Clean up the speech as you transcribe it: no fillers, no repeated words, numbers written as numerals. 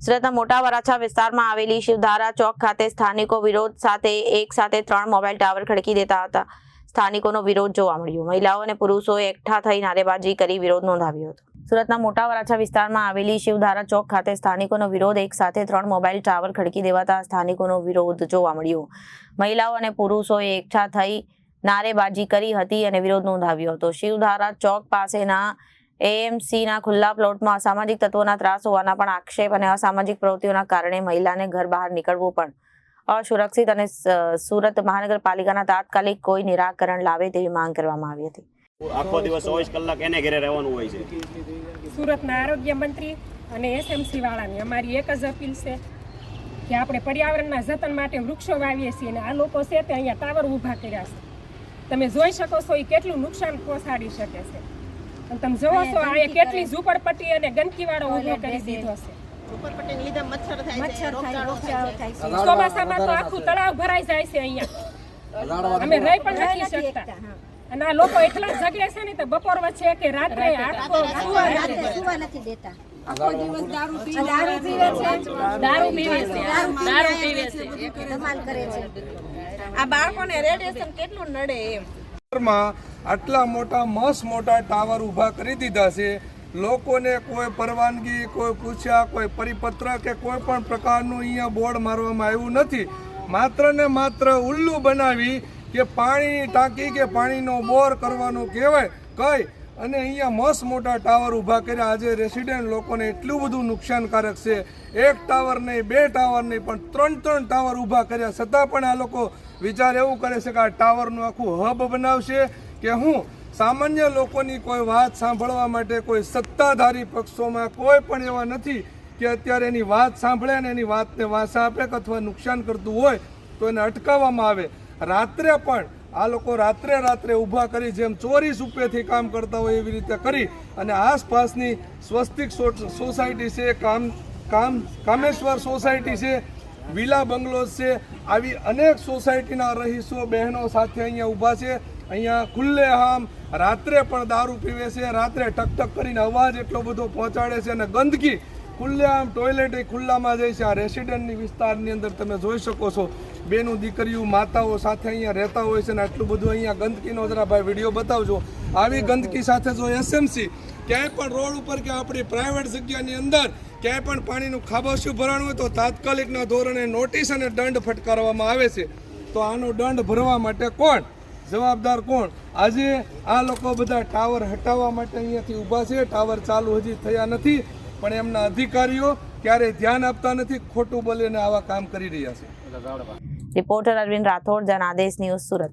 સુરતના મોટા વરાછા વિસ્તારમાં આવેલી શિવધારા ચોક ખાતે સ્થાનિકો વિરોધ સાથે એક સાથે 3 મોબાઈલ ટાવર ખડકી દેતા હતા. સ્થાનિકોનો વિરોધ જોવા મળ્યો. મહિલાઓ અને પુરુષોએ એકઠા થઈ નારેબાજી કરી વિરોધ નોંધાવ્યો હતો. સુરતના મોટા વરાછા વિસ્તારમાં આવેલી શિવધારા ચોક ખાતે સ્થાનિકોનો વિરોધ એક સાથે 3 મોબાઈલ ટાવર ખડકી દેવાતા સ્થાનિકોનો વિરોધ જોવા મળ્યો. મહિલાઓ અને પુરુષોએ એકઠા થઈ નારેબાજી કરી હતી અને વિરોધ નોંધાવ્યો હતો. શિવધારા ચોક પાસેના એએમસીના ખુલ્લા પ્લોટમાં અસામાજિક તત્વોના ત્રાસ હોવાના પણ આક્ષેપ અને અસામાજિક પ્રવૃત્તિઓના કારણે મહિલાને ઘર બહાર નીકળવું પણ અસુરક્ષિત અને સુરત મહાનગરપાલિકાના તાત્કાલિક કોઈ નિરાકરણ લાવે તેવી માંગ કરવામાં આવી હતી. આખો દિવસ 24 કલાક એને ઘરે રહેવાનું હોય છે. સુરતના આરોગ્ય મંત્રી અને એસએમસી વાળાની અમારી એક જ અપીલ છે કે આપણે પર્યાવરણના જતન માટે વૃક્ષો વાવીએ છીએ અને આ લોકો છે તે અહીંયા ટાવર ઊભા કર્યા છે. તમે જોઈ શકો છો એ કેટલું નુકસાન પહોંચાડી શકે છે. અને તમે જોવો છો આ કેટલી ઝૂંપડપટ્ટી અને ગંદકીવાળો ઊભો કરી દીધો છે. ઝૂંપડપટ્ટીને લીધે મચ્છર થાય છે. ચોમાસામાં તો આખું તળાવ ભરાઈ જાય છે અહીંયા. અમે રહી પણ નથી શકતા. અને આ લોકો એટલા ઝઘડે છે ને તો બપોર વચ્ચે કે રાત્રે સુવા નથી દેતા. આખો દિવસ દારૂ પીવે છે. ધમાલ કરે છે. આ બાળકોને રેડિયેશન કેટલું નડે એમ. આટલા મોટા મોટા ટાવર ઊભા કરી દીધા છે. લોકોને કોઈ પરવાનગી, કોઈ પૂછ્યા, કોઈ પરિપત્ર કે કોઈ પણ પ્રકારનું અહીંયા બોર્ડ મારવામાં આવ્યું નથી. માત્ર ને માત્ર ઉલ્લુ બનાવી કે પાણીની ટાંકી કે પાણીનો બોર કરવાનું કહેવાય કઈ અને અહીંયા મોટા ટાવર ઊભા કર્યા. આજે રેસિડેન્ટ લોકોને એટલું બધું નુકસાનકારક છે. એક ટાવર નહીં, 2 ટાવર નહીં, પણ 3 ટાવર ઊભા કર્યા છતાં પણ આ લોકો વિચાર એવું કરે છે કે આ ટાવરનું આખું હબ બનાવશે કે હું સામાન્ય લોકોની કોઈ વાત સાંભળવા માટે કોઈ સત્તાધારી પક્ષોમાં કોઈ પણ એવા નથી કે અત્યારે એની વાત સાંભળે અને એની વાતને વાંસા આપે કે અથવા નુકસાન કરતું હોય તો એને અટકાવવામાં આવે. રાત્રે પણ આ લોકો રાત્રે ઊભા કરી જેમ ચોરી સુપેથી કામ કરતા હોય એવી રીતે કરી અને આસપાસની સ્વસ્તિક સોસાયટી છે, કામેશ્વર સોસાયટી છે, વિલા બંગલોઝ છે, આવી અનેક સોસાયટીના રહીશો બહેનો સાથે અહીંયા ઊભા છે. અહીંયા ખુલ્લેઆમ રાત્રે પણ દારૂ પીવે છે. રાત્રે ટક કરીને અવાજ એટલો બધો પહોંચાડે છે અને ગંદકી ખુલ્લેઆમ ટોયલેટ ખુલ્લામાં જાય છે. આ રેસિડેન્ટની વિસ્તારની અંદર તમે જોઈ શકો છો. બેનું દીકરીઓ માતાઓ સાથે અહીંયા રહેતા હોય છે ને આટલું બધું અહીંયા ગંદકીનો જરા ભાઈ વિડીયો બતાવજો. આવી ગંદકી સાથે જો એસએમસી ક્યાંય પણ રોડ ઉપર કે આપણી પ્રાઇવેટ જગ્યાની અંદર ક્યાંય પણ પાણીનું ખાબોચિયું ભરાણું હોય તો તાત્કાલિકના ધોરણે નોટિસ અને દંડ ફટકારવામાં આવે છે. તો આનો દંડ ભરવા માટે કોણ જવાબદાર, કોણ? આજે આ લોકો બધા ટાવર હટાવવા માટે અહીંયાથી ઊભા છે. ટાવર ચાલુ હજી થયા નથી પણ એમના અધિકારીઓ ક્યારેય ધ્યાન આપતા નથી, ખોટું બોલીને આવા કામ કરી રહ્યા છે. Reporter Arvind Rathod, Janadesh news, Surat.